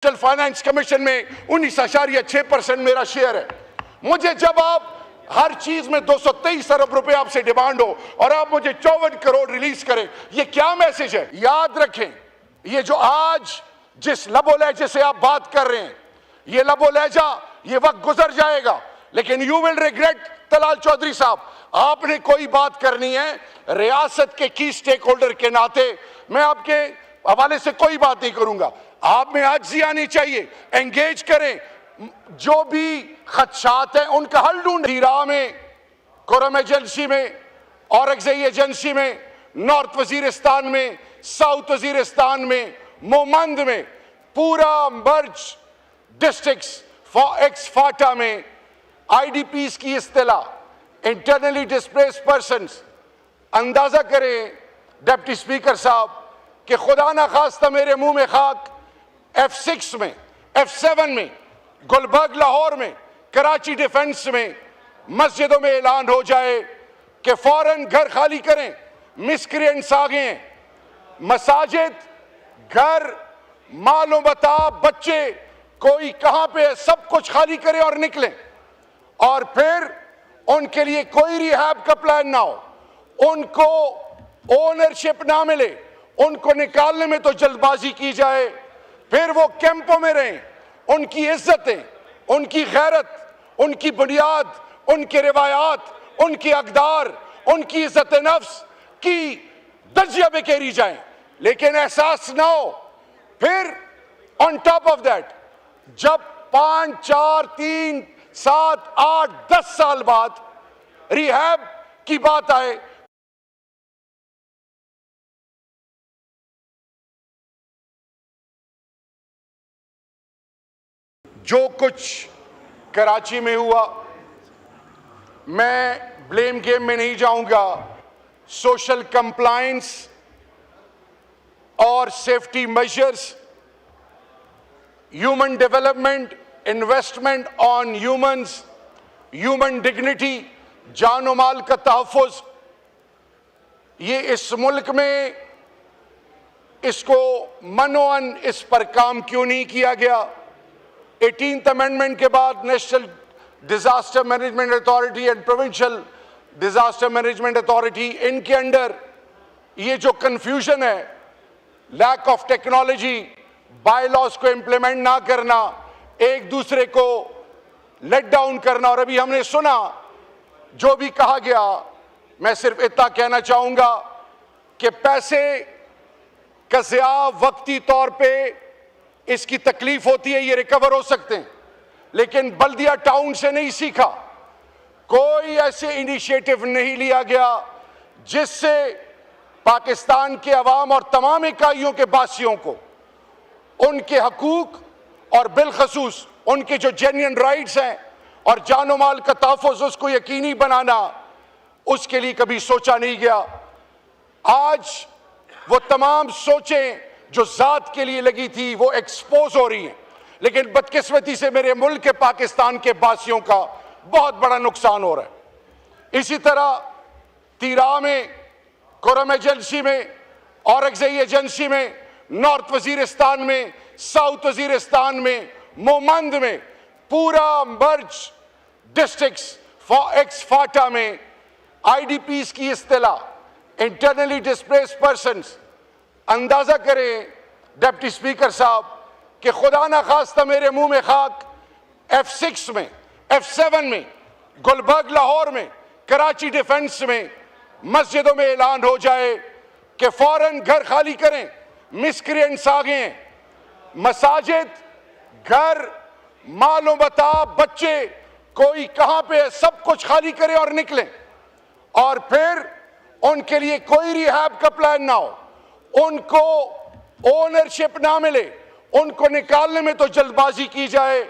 Finance commission में 19.6% मेरा share है। मुझे जब आप हर चीज में 223 अरब रुपए आपसे डिमांड हो और आप मुझे 54 करोड़ रिलीज करें, ये क्या मैसेज है? याद रखें, ये जो आज जिस लबो लहजे से आप बात कर रहे हैं, ये लबो लहजा, ये वक्त गुजर जाएगा, लेकिन you will regret. Talal Chaudhry साहब, आपने कोई बात करनी है रियासत के की स्टेक होल्डर के नाते, मैं आपके हवाले से कोई बात नहीं करूंगा। आप में आजिज़ी आनी चाहिए, एंगेज करें, जो भी खदशात हैं उनका हल ढूंढें। तीरा में, कुरम एजेंसी में, औरंगज़ई एजेंसी में, नॉर्थ वजीरिस्तान में, साउथ वजीरिस्तान में, मोमंद में, पूरा मर्ज डिस्ट्रिक्ट्स एक्स फाटा में IDPs की इस्तिला, इंटरनली डिस्प्लेस्ड पर्सन्स। अंदाजा करें डिप्टी स्पीकर साहब कि खुदा ना खास्ता मेरे मुंह में खाक, F6 में, F7 में, गुलबर्ग लाहौर में, कराची डिफेंस में मस्जिदों में ऐलान हो जाए कि फौरन घर खाली करें, मिसक्रिएंट्स आ गए हैं। मसाजिद, घर, मालो बता, बच्चे, कोई कहां पे है, सब कुछ खाली करें और निकलें। और फिर उनके लिए कोई रिहैब का प्लान ना हो, उनको ओनरशिप ना मिले, उनको निकालने में तो जल्दबाजी की जाए, फिर वो कैंपों में रहें। उनकी इज्जतें, उनकी गैरत, उनकी बुनियाद, उनके रिवायात, उनके अकदार, उनकी इज्जत नफ्स की दर्जिया बेकेरी जाए, लेकिन एहसास ना हो। फिर ऑन टॉप ऑफ दैट, जब 5, 4, 3, 7, 8, 10 साल बाद रिहैब की बात आए, जो कुछ कराची में हुआ, मैं ब्लेम गेम में नहीं जाऊंगा। सोशल कंप्लायंस और safety measures, human development, investment on humans, human dignity, जान माल का तहफ़्फ़ुज़, ये इस मुल्क में इसको मनोअन इस पर काम क्यों नहीं किया गया? 18th अमेंडमेंट के बाद national disaster management authority and provincial disaster management authority, इनके अंडर ये जो कंफ्यूजन है, लैक ऑफ टेक्नोलॉजी, बायलॉज को इंप्लीमेंट ना करना, एक दूसरे को लेट डाउन करना, और अभी हमने सुना जो भी कहा गया, मैं सिर्फ इतना कहना चाहूंगा कि पैसे का ज़िया वक्ती तौर पे इसकी तकलीफ होती है, ये रिकवर हो सकते हैं, लेकिन बल्दिया टाउन से नहीं सीखा, कोई ऐसे इनिशिएटिव नहीं लिया गया जिससे पाकिस्तान के अवाम और तमाम इकाइयों के बासियों को उनके हकूक और बिलखसूस उनके जो जेन्युइन राइट्स हैं और जानो माल का तहफ़्फ़ुज़, उसको यकीनी बनाना, उसके लिए कभी सोचा नहीं गया। आज वो तमाम सोचें जो ज़ात के लिए लगी थी वो एक्सपोज हो रही हैं, लेकिन बदकिस्मती से मेरे मुल्क के पाकिस्तान के बासियों का बहुत बड़ा नुकसान हो रहा है। इसी तरह तीरा में, कुरम एजेंसी में, औरंगज़ई एजेंसी में, नॉर्थ वजीरिस्तान में, साउथ वजीरिस्तान में, मोमंद में, पूरा मर्ज डिस्ट्रिक्ट्स एक्स फाटा में IDPs की इस्तिला, इंटरनली डिस्प्लेस्ड पर्सन्स। अंदाजा करें डिप्टी स्पीकर साहब कि खुदा ना खास्ता मेरे मुंह में खाक, F6 में, F7 में, गुलबर्ग लाहौर में, कराची डिफेंस में मस्जिदों में ऐलान हो जाए कि फौरन घर खाली करें, मिसक्रिएंट्स आ गए हैं। मसाजिद, घर, मालो बता, बच्चे, कोई कहां पे है, सब कुछ खाली करें और निकलें। और फिर उनके लिए कोई रिहैब का प्लान ना हो, उनको ओनरशिप ना मिले, उनको निकालने में तो जल्दबाजी की जाए,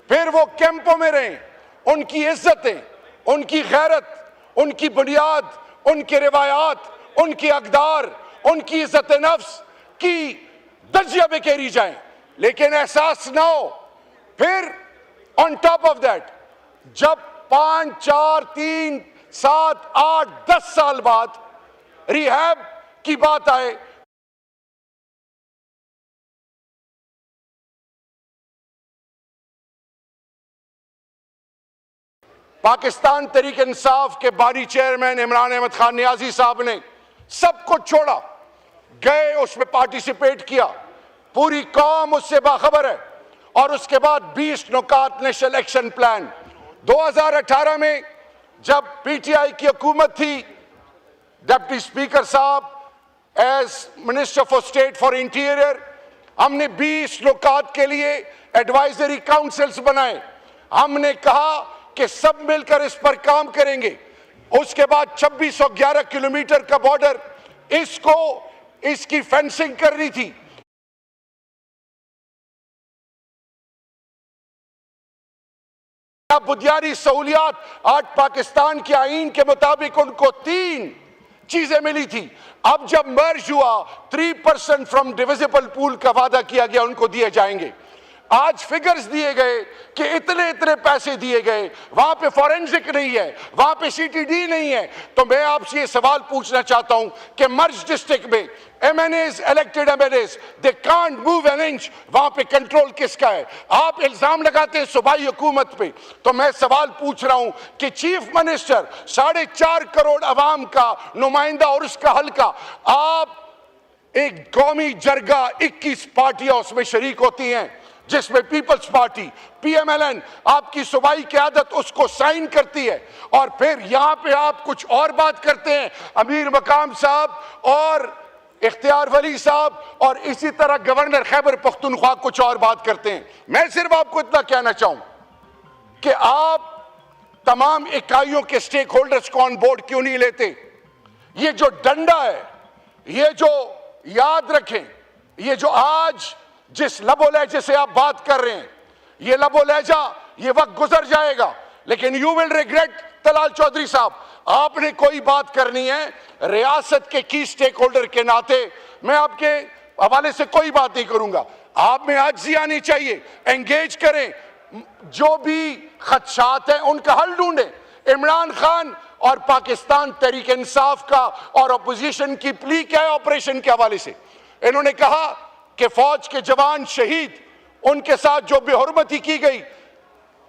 फिर वो कैंपों में रहें। उनकी इज्जतें, उनकी गैरत, उनकी बुनियाद, उनके रिवायात, उनके अकदार, उनकी इज्जत नफ्स की दर्जिया बेकेरी जाए, लेकिन एहसास ना हो। फिर ऑन टॉप ऑफ दैट, जब 5, 4, 3, 7, 8, 10 साल बाद रिहैब की बात आए, पाकिस्तान तहरीक इंसाफ के बानी चेयरमैन इमरान अहमद खान नियाजी साहब ने सब कुछ छोड़ा, गए, उसमें पार्टिसिपेट किया, पूरी कौम उससे बाखबर है। और उसके बाद 20 नुकात नेशनल एक्शन प्लान 2018 में जब पीटीआई की हुकूमत थी, डिप्टी स्पीकर साहब as minister for state for interior, हमने 20 नुकात के लिए एडवाइजरी काउंसिल्स बनाए। हमने कहा कि सब मिलकर इस पर काम करेंगे। उसके बाद 2611 किलोमीटर का बॉर्डर, इसकी फेंसिंग करनी थी। बुनियादी सहूलियात आज पाकिस्तान के आईन के मुताबिक उनको 3 चीजें मिली थी। अब जब मर्ज हुआ 3% फ्रॉम डिविजिबल पूल का वादा किया गया उनको दिए जाएंगे। आज फिगर्स दिए गए कि इतने इतने पैसे दिए गए, वहां पे फॉरेंसिक नहीं है, वहां पे सीटीडी नहीं है। तो मैं आपसे ये सवाल पूछना चाहता हूं कि मर्ज डिस्ट्रिक्ट में MNS, elected MNS, they can't move an inch, वहां पे कंट्रोल किसका है? आप इल्जाम लगाते हैं सूबाई हुकूमत पे। तो मैं सवाल पूछ रहा हूं कि चीफ मिनिस्टर 4.5 करोड़ अवाम का नुमाइंदा और उसका हल्का, आप एक कौमी जरगा 21 पार्टियां उसमें शरीक होती हैं, जिसमें पीपल्स पार्टी पीएमएलएन आपकी सूबाई क़यादत उसको साइन करती है, और फिर यहां पे आप कुछ और बात करते हैं। अमीर मकाम साहब और इख्तियार वली साहब और इसी तरह गवर्नर खैबर पख्तूनख्वा कुछ और बात करते हैं। मैं सिर्फ आपको इतना कहना चाहूं कि आप तमाम इकाइयों के स्टेक होल्डर्स को ऑन बोर्ड क्यों नहीं लेते? ये जो डंडा है, ये जो याद रखें, ये जो आज जिस लबो लहजे से आप बात कर रहे हैं, ये लबो लहजा, ये वक्त गुजर जाएगा, लेकिन you will regret. Talal Chaudhry साहब, आपने कोई बात करनी है रियासत के की स्टेक होल्डर के नाते, मैं आपके हवाले से कोई बात नहीं करूंगा। आप में आजिज़ी आनी चाहिए, एंगेज करें, जो भी खदशात हैं उनका हल ढूंढें। इमरान खान और पाकिस्तान तहरीक इंसाफ का और अपोजिशन की प्ली क्या है ऑपरेशन के हवाले से? इन्होंने कहा कि फौज के जवान शहीद, उनके साथ जो बेहुरमती की गई,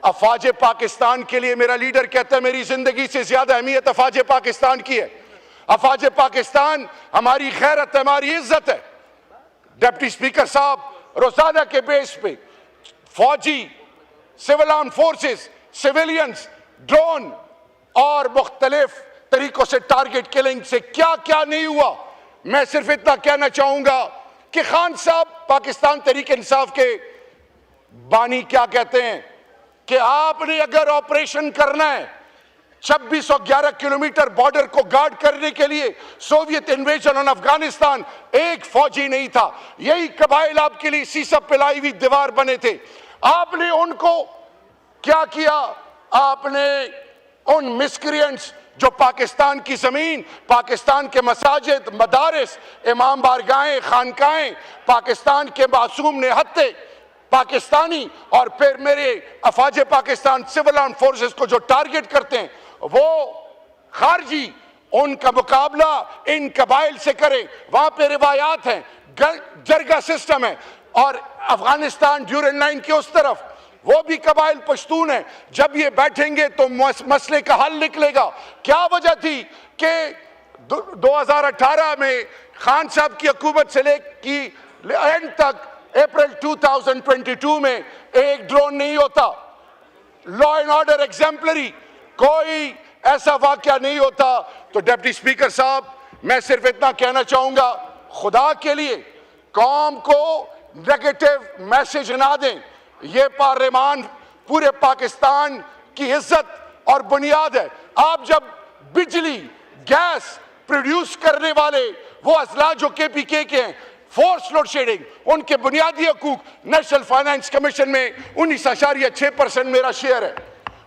अफवाज पाकिस्तान के लिए मेरा लीडर कहता है मेरी जिंदगी से ज्यादा अहमियत अफवाज पाकिस्तान की है। अफवाज पाकिस्तान हमारी खैरत है, हमारी इज्जत है। डिप्टी स्पीकर साहब, रोजाना के बेस पे फौजी, civil arm forces, civilians, drone और मुख्तलिफ तरीकों से टारगेट किलिंग से क्या क्या नहीं हुआ। मैं सिर्फ इतना कहना चाहूंगा कि खान साहब, पाकिस्तान तहरीक इंसाफ के बानी, क्या कहते हैं कि आपने अगर ऑपरेशन करना है 2611 किलोमीटर बॉर्डर को गार्ड करने के लिए, सोवियत इन्वेजन ऑन अफगानिस्तान, एक फौजी नहीं था। यही कबाइल आपके लिए सीसप पिलाई हुई दीवार बने थे। आपने उनको क्या किया? आपने उन मिस्क्रिएंट्स जो पाकिस्तान की जमीन, पाकिस्तान के मसाजिद, मदारिस, इमाम बारगाहें, खानकाएं, पाकिस्तान के मासूम निहत्ते पाकिस्तानी और फिर मेरे अफवाज पाकिस्तान सिविल आर्म फोर्सेस को जो टारगेट करते हैं वो खारजी, उनका मुकाबला इन कबाइल से करें। वहां पे रिवायात हैं, जरगा सिस्टम है, और अफगानिस्तान ड्यूरन लाइन के उस तरफ वो भी कबाइल पश्तून है। जब ये बैठेंगे तो मसले का हल निकलेगा। क्या वजह थी कि 2018 में खान साहब की हुकूमत से लेकर एंड तक अप्रैल 2022 में एक ड्रोन नहीं होता, लॉ एंड ऑर्डर एग्जाम्पलरी, कोई ऐसा वाकया नहीं होता। तो डिप्टी स्पीकर साहब, मैं सिर्फ इतना कहना चाहूंगा, खुदा के लिए कौम को नेगेटिव मैसेज ना दें। ये पार्लियामान पूरे पाकिस्तान की इज्जत और बुनियाद है। आप जब बिजली, गैस प्रोड्यूस करने वाले वो असला जो केपीके के हैं, फोर्स लोड शेडिंग, उनके बुनियादी हकूक नेशनल फाइनेंस कमीशन में 19.6% मेरा शेयर है।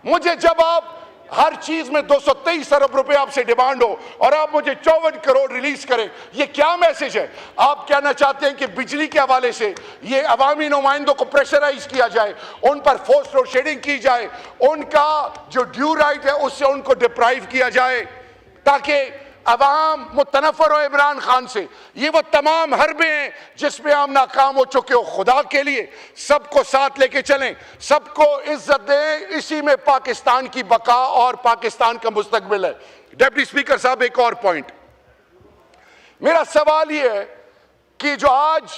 मुझे जब आप हर चीज में 223 अरब रुपए आपसे डिमांड हो और आप मुझे 54 करोड़ रिलीज करें, ये क्या मैसेज है? आप कहना चाहते हैं कि बिजली के हवाले से ये अवामी नुमाइंदों को प्रेशराइज किया जाए, उन पर फोर्स लोड शेडिंग की जाए, उनका जो ड्यू राइट है उससे उनको डिप्राइव किया जाए, ताकि अवाम मुतनफर हो इमरान खान से। ये वो तमाम हरबे हैं जिसमें हम नाकाम हो चुके हो। खुदा के लिए सबको साथ लेके चलें, सबको इज्जत दें, इसी में पाकिस्तान की बका और पाकिस्तान का मुस्तकबिल है। डिप्टी स्पीकर साहब, एक और पॉइंट, मेरा सवाल ये है कि जो आज